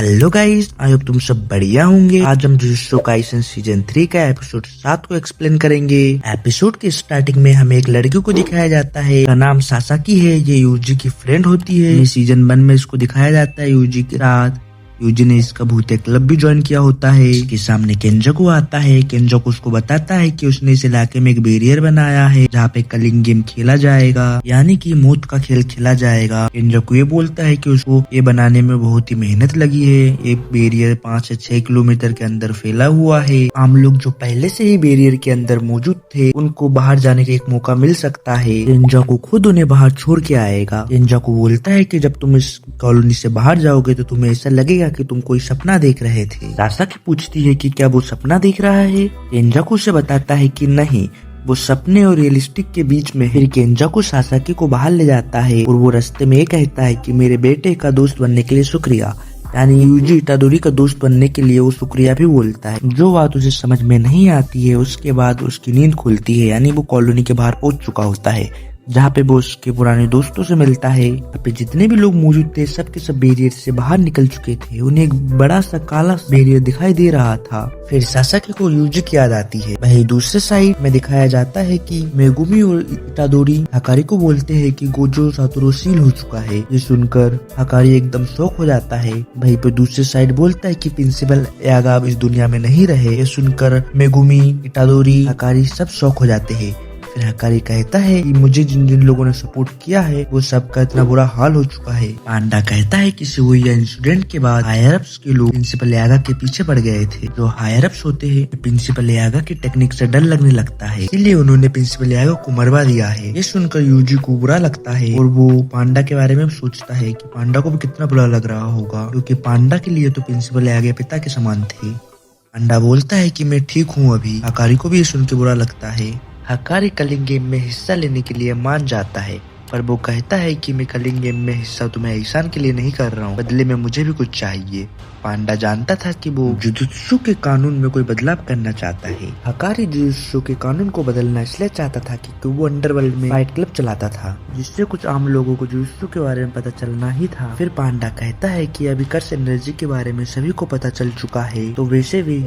Hello guys, I hope तुम सब बढ़िया होंगे। आज हम जुजुत्सु काइसन सीजन 3 का एपिसोड 7 को एक्सप्लेन करेंगे। एपिसोड के स्टार्टिंग में हमें एक लड़की को दिखाया जाता है, का नाम सासाकी है। ये यूजी की फ्रेंड होती है। सीजन 1 में इसको दिखाया जाता है यूजी के साथ। यूजी ने इसका भूतिया क्लब भी ज्वाइन किया होता है। इसके सामने केंजो आता है। केंजो उसको बताता है कि उसने इस इलाके में एक बैरियर बनाया है जहाँ पे कलिंग गेम खेला जाएगा, यानी कि मौत का खेल खेला जाएगा। केंजो ये बोलता है कि उसको ये बनाने में बहुत ही मेहनत लगी है। ये बैरियर 5 से 6 किलोमीटर के अंदर फैला हुआ है। आम लोग जो पहले से ही बैरियर के अंदर मौजूद थे उनको बाहर जाने का एक मौका मिल सकता है। केंजो खुद उन्हें बाहर छोड़ के आएगा। केंजो बोलता है कि जब तुम इस कॉलोनी से बाहर जाओगे तो तुम्हें ऐसा लगेगा कि तुम कोई सपना देख रहे थे। सासाकी पूछती है कि क्या वो सपना देख रहा है। केंजो उसे बताता है कि नहीं, वो सपने और रियलिस्टिक के बीच में। फिर केंजो सासाकी को बाहर ले जाता है और वो रास्ते में कहता है कि मेरे बेटे का दोस्त बनने के लिए शुक्रिया, यानी यूजी इटाडोरी का दोस्त बनने के लिए वो शुक्रिया भी बोलता है। जो बात उसे समझ में नहीं आती है, उसके बाद उसकी नींद खुलती है, यानी वो कॉलोनी के बाहर पहुंच चुका होता है जहाँ पे वो उसके पुराने दोस्तों से मिलता है। यहाँ पे जितने भी लोग मौजूद थे सब के सब बैरियर से बाहर निकल चुके थे। उन्हें एक बड़ा सा काला बैरियर दिखाई दे रहा था। फिर सासाकी को यूजी की याद आती है। वहीं दूसरे साइड में दिखाया जाता है कि मेगुमी और इटाडोरी हकारी को बोलते हैं कि गोजो सातोरू सील हो चुका है। ये सुनकर हकारी एकदम शॉक हो जाता है। वहीं पे दूसरे साइड बोलता है कि प्रिंसिपल यागा अब इस दुनिया में नहीं रहे। ये सुनकर मेगुमी, इटाडोरी, हकारी सब शॉक हो जाते हैं। फिर हकारी कहता है कि मुझे जिन जिन लोगों ने सपोर्ट किया है वो सबका इतना बुरा हाल हो चुका है। पांडा कहता है कि शिबुया इंसिडेंट के बाद हायर अप्स के लोग प्रिंसिपल यागा के पीछे पड़ गए थे। जो हायर अप्स होते हैं प्रिंसिपल यागा की टेक्निक से डर लगने लगता है, इसलिए उन्होंने प्रिंसिपल यागा को मरवा दिया है। ये सुनकर यूजी को बुरा लगता है और वो पांडा के बारे में सोचता है कि पांडा को भी कितना बुरा लग रहा होगा, क्योंकि पांडा के लिए तो प्रिंसिपल यागा पिता के समान थे। पांडा बोलता है कि मैं ठीक हूँ अभी। हकारी को भी ये सुन के बुरा लगता है। हकारी कलिंग गेम में हिस्सा लेने के लिए मान जाता है, पर वो कहता है कि मैं कलिंग गेम में हिस्सा तुम्हें एहसान के लिए नहीं कर रहा हूँ, बदले में मुझे भी कुछ चाहिए। पांडा जानता था कि वो जुजुत्सु के कानून में कोई बदलाव करना चाहता है। हकारी जुजुत्सु के कानून को बदलना इसलिए चाहता था कि वो अंडरवर्ल्ड में फाइट क्लब चलाता था, जिससे कुछ आम लोगों को जुजुत्सु के बारे में पता चलना ही था। फिर पांडा कहता है कि अभी कर्स एनर्जी के बारे में सभी को पता चल चुका है, तो वैसे भी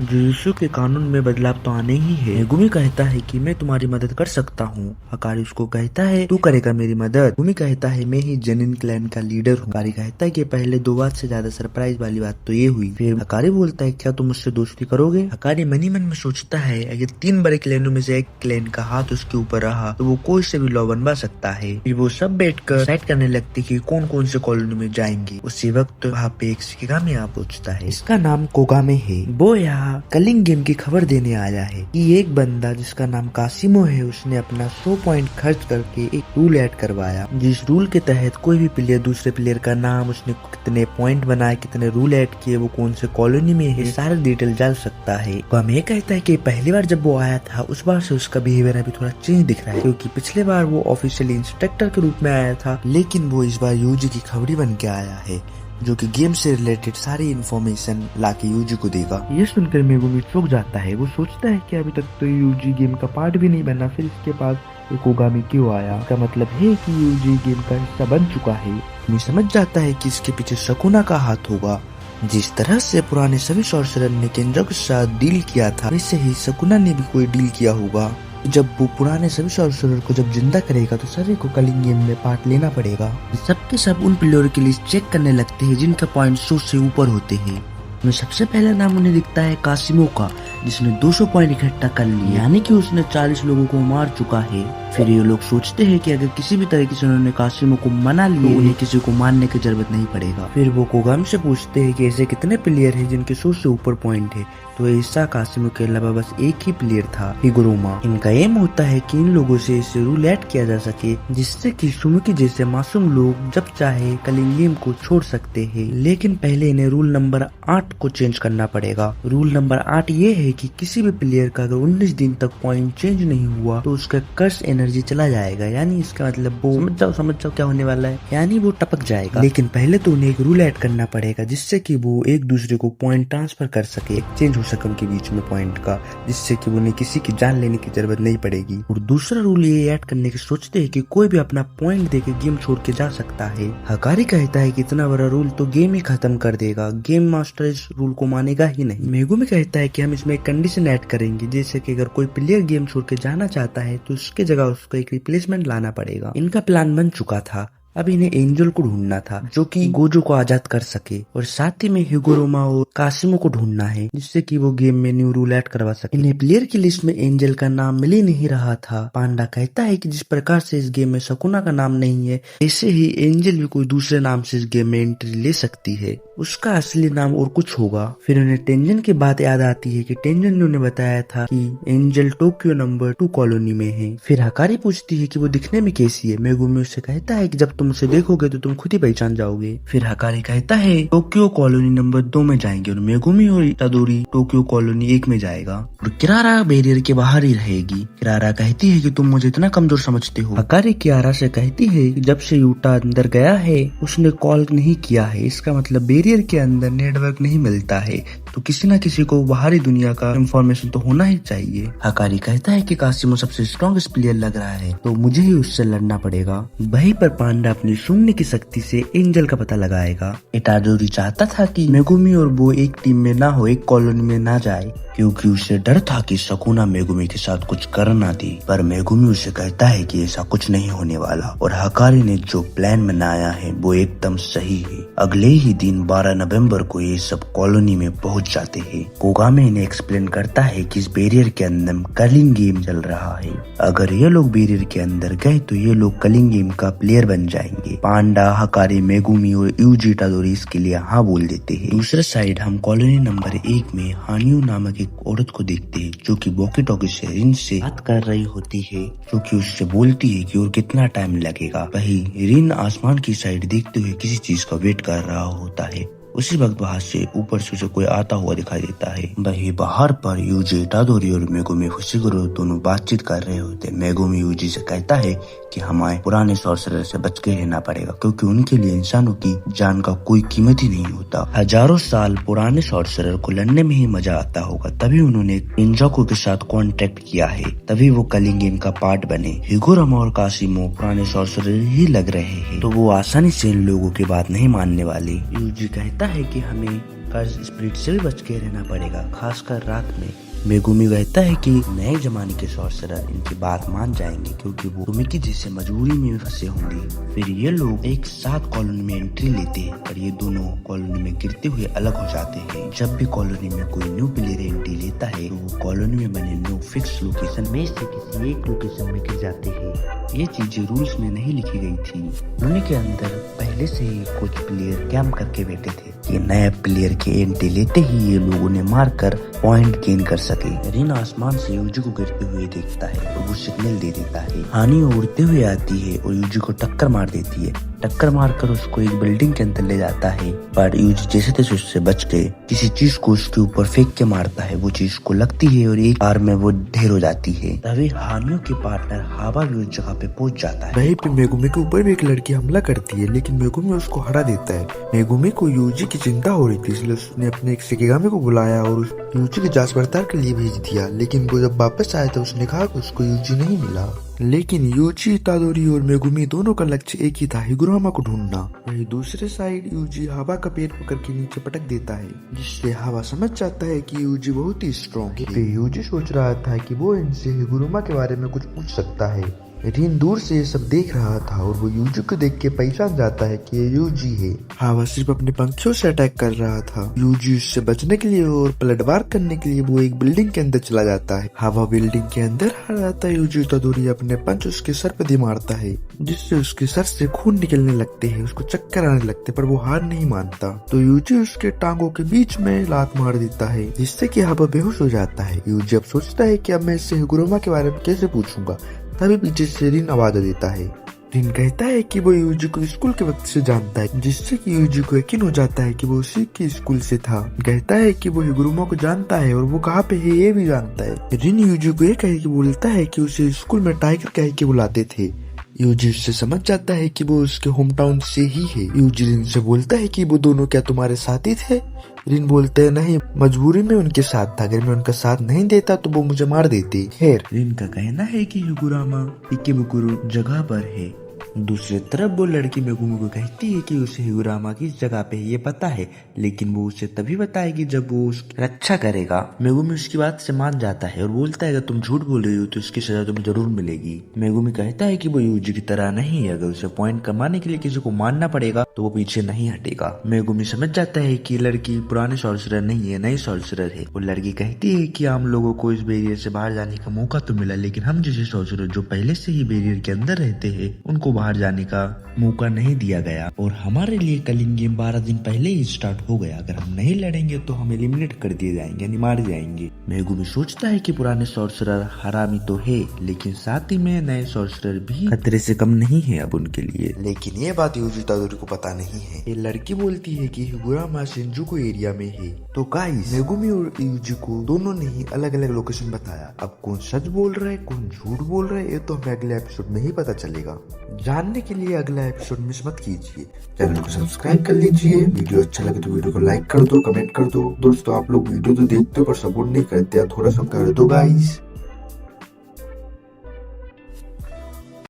जुजुत्सु के कानून में बदलाव तो आने ही है। मेगुमी कहता है कि मैं तुम्हारी मदद कर सकता हूँ। हकारी उसको कहता है तू करेगा मेरी मदद। मेगुमी कहता है मैं ही जेनिन क्लैन का लीडर हूँ। हकारी कहता है कि पहले 2 बात से ज्यादा सरप्राइज वाली बात तो ये हुई। फिर हकारी बोलता है क्या तुम मुझसे दोस्ती करोगे। हकारी मनी मन में सोचता है अगर 3 बड़े क्लैनों में से एक क्लैन का हाथ उसके ऊपर रहा तो वो कोई से भी लॉ बनवा सकता है। फिर वो सब बैठकर डिसाइड करने लगते कि कौन कौन से कॉलोनी में जाएंगे। उसी वक्त वहाँ पे एक शिकिगामी आ पहुँचता है। इसका नाम कोगामे है। वो यहाँ कलिंग गेम की खबर देने आया है कि एक बंदा जिसका नाम कासिमो है उसने अपना 100 पॉइंट खर्च करके एक रूल ऐड करवाया, जिस रूल के तहत कोई भी प्लेयर दूसरे प्लेयर का नाम, उसने कितने पॉइंट बनाए, कितने रूल ऐड किए, वो कौन से कॉलोनी में है, सारे डिटेल जान सकता है। वो हमें कहता है कि पहली बार जब वो आया था उस बार से उसका बिहेवियर अभी थोड़ा चेंज दिख रहा है, क्योंकि पिछले बार वो ऑफिशियली इंस्ट्रक्टर के रूप में आया था, लेकिन वो इस बार यूजी की खबरी बन के आया है, जो कि गेम से रिलेटेड सारी इन्फॉर्मेशन लाके यूजी को देगा। ये सुनकर मेगुमी चौंक जाता है। वो सोचता है कि अभी तक तो यूजी गेम का पार्ट भी नहीं बना, फिर इसके पास एक कोगामी क्यों आया। इसका मतलब है कि यूजी गेम का हिस्सा बन चुका है। मैं समझ जाता है कि इसके पीछे शकुना का हाथ होगा। जिस तरह से पुराने सभी सॉर्सरर ने केंजो के साथ डील किया था, वैसे ही शकुना ने भी कोई डील किया होगा। जब वो पुराने सभी सॉर्सरर को जब जिंदा करेगा तो सभी को कलिंग गेम में पार्ट लेना पड़ेगा। सबके सब उन प्लेयर की लिस्ट चेक करने लगते हैं जिनका पॉइंट 100 से ऊपर होते हैं। सबसे पहला नाम उन्हें दिखता है कासिमो का, जिसने 200 पॉइंट इकट्ठा कर लिए, यानी कि उसने 40 लोगों को मार चुका है। फिर ये लोग सोचते हैं कि अगर किसी भी तरीके से उन्होंने कासिमो को मना लिया, उन्हें किसी को मारने की जरूरत नहीं पड़ेगा। फिर वो कोगामी से पूछते हैं कि ऐसे कितने प्लेयर हैं जिनके 100 से ऊपर पॉइंट है, तो ऐसा कासिमो के अलावा बस एक ही प्लेयर था, हिगुरुमा। इनका एम होता है कि इन लोगों से इसे रूल ऐड किया जा सके, जिससे कि सुमुकी जैसे मासूम लोग जब चाहे कलिंग गेम को छोड़ सकते हैं। लेकिन पहले इन्हें रूल नंबर 8 को चेंज करना पड़ेगा। रूल नंबर 8 ये है कि किसी भी प्लेयर का अगर 19 दिन तक पॉइंट चेंज नहीं हुआ तो उसका कर्स एनर्जी चला जाएगा, यानी इसका मतलब वो समझ जाओ क्या होने वाला है, यानी वो टपक जाएगा। लेकिन पहले तो उन्हें एक रूल ऐड करना पड़ेगा जिससे कि वो एक दूसरे को पॉइंट ट्रांसफर कर सके, एक्सचेंज हो सके उनके बीच में पॉइंट का, जिससे कि उन्हें किसी की जान लेने की जरूरत नहीं पड़ेगी। और दूसरा रूल ये ऐड करने की सोचते हैं कि कोई भी अपना पॉइंट देके गेम छोड़ के जा सकता है। हकारी कहता है कि इतना बड़ा रूल तो गेम ही खत्म कर देगा, गेम मास्टर इस रूल को मानेगा ही नहीं। मेगुमी कहता है कि हम इसमें एक कंडीशन ऐड करेंगे, जैसे कि अगर कोई प्लेयर गेम छोड़ के जाना चाहता है तो उसके जगह उसको एक रिप्लेसमेंट लाना पड़ेगा। इनका प्लान बन चुका था, अब इन्हें एंजल को ढूंढना था जो कि गोजो को आजाद कर सके, और साथ ही में हिगुरोमा और कासिमो को ढूंढना है जिससे कि वो गेम में न्यू रूल ऐड करवा सके। इन्हें प्लेयर की लिस्ट में एंजल का नाम मिल ही नहीं रहा था। पांडा कहता है कि जिस प्रकार से इस गेम में शकुना का नाम नहीं है, ऐसे ही एंजल भी कोई दूसरे नाम से इस गेम में एंट्री ले सकती है, उसका असली नाम और कुछ होगा। फिर उन्हें टेंजन की बात याद आती है कि टेंजन ने उन्हें बताया था कि एंजल टोक्यो नंबर 2 कॉलोनी में है। फिर हकारी पूछती है कि वो दिखने में कैसी है। मेगुमी उससे कहता है कि जब तुम उसे देखोगे तो तुम खुद ही पहचान जाओगे। फिर हकारी कहता है टोक्यो कॉलोनी नंबर 2 में जाएंगे, और मेगुमी और इतादोरी टोक्यो कॉलोनी 1 में जाएगा, और किरारा बैरियर के बाहर ही रहेगी। किरारा कहती है कि तुम मुझे इतना कमजोर समझते हो। हकारी किरारा से कहती है कि जब से यूटा अंदर गया है उसने कॉल नहीं किया है, इसका मतलब बैरियर के अंदर नेटवर्क नहीं मिलता है, तो किसी न किसी को बाहरी दुनिया का इंफॉर्मेशन तो होना ही चाहिए। हकारी कहता है कि कासिमो सबसे स्ट्रॉन्गेस्ट प्लेयर लग रहा है, तो मुझे ही उससे लड़ना पड़ेगा। वहीं पर पांडा अपनी शून्य की शक्ति से एंजल का पता लगाएगा। इतादोरी चाहता था कि मेगुमी और वो एक टीम में ना हो, एक कॉलोनी में ना जाए, क्योंकि उसे डर था कि शकुना मेगुमी के साथ कुछ कर ना दी। पर मेगुमी उसे कहता है कि ऐसा कुछ नहीं होने वाला, और हकारी ने जो प्लान बनाया है वो एकदम सही है। अगले ही दिन 12 नवंबर को ये सब कॉलोनी में पहुंच जाते हैं। कोगामे इन्हें एक्सप्लेन करता है कि इस बैरियर के अंदर कलिंग गेम चल रहा है, अगर ये लोग बैरियर के अंदर गए तो ये लोग कलिंग गेम का प्लेयर बन जाएंगे। पांडा, हकारी, मेगुमी और यूजी इतादोरी इसके लिए हाँ बोल देते हैं। दूसरे साइड हम कॉलोनी नंबर 1 में हानियो नामक एक औरत को देखते हैं जो कि वॉकी टॉकी से रिन से बात कर रही होती है, जो कि उससे बोलती है कि और कितना टाइम लगेगा। वही रिन आसमान की साइड देखते हुए किसी चीज का वेट कर रहा होता है। उसी वक्त बाहर से ऊपर से उसे कोई आता हुआ दिखाई देता है। वही बाहर पर यूजी इतादोरी और मेगुमी होशिगुरो दोनों बातचीत कर रहे होते। मेगुमी यूजी से कहता है कि हमें पुराने सॉर्सरर से बच के रहना पड़ेगा, क्योंकि उनके लिए इंसानों की जान का कोई कीमत ही नहीं होता। हजारों साल पुराने सॉर्सरर को लड़ने में ही मजा आता होगा, तभी उन्होंने इंजाको के साथ कॉन्टेक्ट किया है, तभी वो कलिंग गेम का पार्ट बने। हिगुरोमा और कासिमो पुराने सॉर्सरर ही लग रहे हैं, तो वो आसानी से इन लोगों की बात नहीं मानने वाले। यूजी कहता है कि हमें कर्ज स्पिरिट से भी बच के रहना पड़ेगा, खासकर रात में। मेगुमी कहता है कि नए जमाने के सॉर्सरर इनकी बात मान जाएंगे, क्योंकि वो तुमिकी जैसे मजबूरी में फंसे होंगे। फिर ये लोग एक साथ कॉलोनी में एंट्री लेते हैं, पर ये दोनों कॉलोनी में गिरते हुए अलग हो जाते हैं। जब भी कॉलोनी में कोई न्यू प्लेयर एंट्री लेता है तो वो कॉलोनी में बने न्यू फिक्स लोकेशन में से किसी एक लोकेशन में गिर जाते हैं। ये चीजें रूल्स में नहीं लिखी गई थी। कॉलोनी के अंदर पहले से ही कुछ प्लेयर कैंप करके बैठे थे कि नए प्लेयर के एंट्री लेते ही ये लोग उन्हें मारकर पॉइंट गेन कर सके। रिन आसमान से यूजी को गिरते हुए देखता है तो वो सिग्नल दे देता है। हानी उड़ते हुए आती है और यूजी को टक्कर मार देती है। टक्कर मारकर उसको एक बिल्डिंग के अंदर ले जाता है, पर यूजी जैसे तैसे उससे बच के किसी चीज को उसके ऊपर फेंक के मारता है। वो चीज को लगती है और एक बार में वो ढेर हो जाती है। तभी हानियों के पार्टनर हावा भी उस जगह पे पहुंच जाता है। वहीं पे मेगुमी के ऊपर भी एक लड़की हमला करती है, लेकिन मेगुमी उसको हरा देता है। मेगुमी को यूजी की चिंता हो रही थी, इसलिए उसने अपने एक शिकिगामी को बुलाया और उस यूजी की जांच पड़ताल के लिए भेज दिया। लेकिन वो जब वापस आया तो उसने कहा कि उसको यूजी नहीं मिला। लेकिन यूजी, इतादोरी और मेगुमी दोनों का लक्ष्य एक ही था, हिगुरोमा को ढूंढना। वही दूसरे साइड यूजी हावा का पैर पकड़ के नीचे पटक देता है, जिससे हावा समझ जाता है कि यूजी बहुत ही स्ट्रॉन्ग है। यूजी सोच रहा था कि वो इनसे हिगुरोमा के बारे में कुछ पूछ सकता है। रिन दूर से ये सब देख रहा था और वो यूजी को देख के पहचान जाता है कि ये यूजी है। हावा सिर्फ अपने पंखियों से अटैक कर रहा था। यूजी उससे बचने के लिए और पलटवार करने के लिए वो एक बिल्डिंग के अंदर चला जाता है। हावा बिल्डिंग के अंदर आ जाता है। यूजी इतादोरी अपने पंच उसके सर पे दे मारता है, जिससे उसके सर से खून निकलने लगते हैं, उसको चक्कर आने लगते, पर वो हार नहीं मानता। तो यूजी उसके टांगों के बीच में लात मार देता है, जिससे कि हावा बेहोश हो जाता है। यूजी अब सोचता है कि अब मैं इससे हिगुरोमा के बारे में कैसे पूछूंगा। तभी पीछे से रिन आवाज देता है रिन कहता है कि वो यूजी को स्कूल के वक्त से जानता है, जिससे कि यूजी को यकीन हो जाता है कि वो उसी के स्कूल से था। कहता है कि वो हिगुरुमा को जानता है और वो कहाँ पे है ये भी जानता है। रिन यूजी को ये कह के बोलता है कि उसे स्कूल में टाइगर कह के बुलाते थे। यूजी उससे समझ जाता है कि वो उसके होम टाउन से ही है। यूजी रिन से बोलता है कि वो दोनों क्या तुम्हारे साथी थे। रिन बोलते हैं नहीं, मजबूरी में उनके साथ था, अगर मैं उनका साथ नहीं देता तो वो मुझे मार देते। खैर रिन का कहना है कि हिगुरामा इकेबुकुरो जगह पर है। दूसरी तरफ वो लड़की मेगुमी को कहती है कि उसे हिगुरामा की जगह पे ये पता है, लेकिन वो उसे तभी बताएगी जब वो उसकी रक्षा करेगा। मेगुमी उसकी बात से मान जाता है और बोलता है अगर तुम झूठ बोल रही हो तो इसकी सजा तुम्हें जरूर मिलेगी। मेगुमी कहता है कि वो यूजी की तरह नहीं है, अगर उसे पॉइंट कमाने के लिए किसी को मारना पड़ेगा तो वो पीछे नहीं हटेगा। मेगुमी समझ जाता है कि लड़की पुराने सॉर्सरर नहीं है, नई सॉर्सरर है। वो लड़की कहती है कि आम लोगों को इस बैरियर से बाहर जाने का मौका तो मिला, लेकिन हम जैसे सॉर्सरर जो पहले से ही बैरियर के अंदर रहते हैं उनको बाहर जाने का मौका नहीं दिया गया, और हमारे लिए कलिंग गेम 12 दिन पहले ही स्टार्ट हो गया। अगर हम नहीं लड़ेंगे तो हम एलिमिनेट कर दिए जाएंगे, यानी मारे जाएंगे। मेगुमी सोचता है कि पुराने सॉर्सरर हरामी तो है, लेकिन साथ ही में नए सॉर्सरर भी खतरे से कम नहीं है अब उनके लिए। लेकिन ये बात यूजी तादोरी को पता नहीं है। ये लड़की बोलती है कि हिगुरामा शिंजुकु एरिया में है। तो गाइस, मेगुमी और यूजी को दोनों ने ही अलग अलग लोकेशन बताया। अब कौन सच बोल रहा है कौन झूठ बोल रहा है ये तो हमें अगले एपिसोड में ही पता चलेगा। जानने के लिए अगला एपिसोड मिस मत कीजिए। चैनल को सब्सक्राइब कर लीजिए। वीडियो अच्छा लगे तो वीडियो को लाइक कर दो, कमेंट कर दो। दोस्तों आप लोग वीडियो तो देखते हो पर सपोर्ट नहीं करते, थोड़ा सा कर दो गाइस।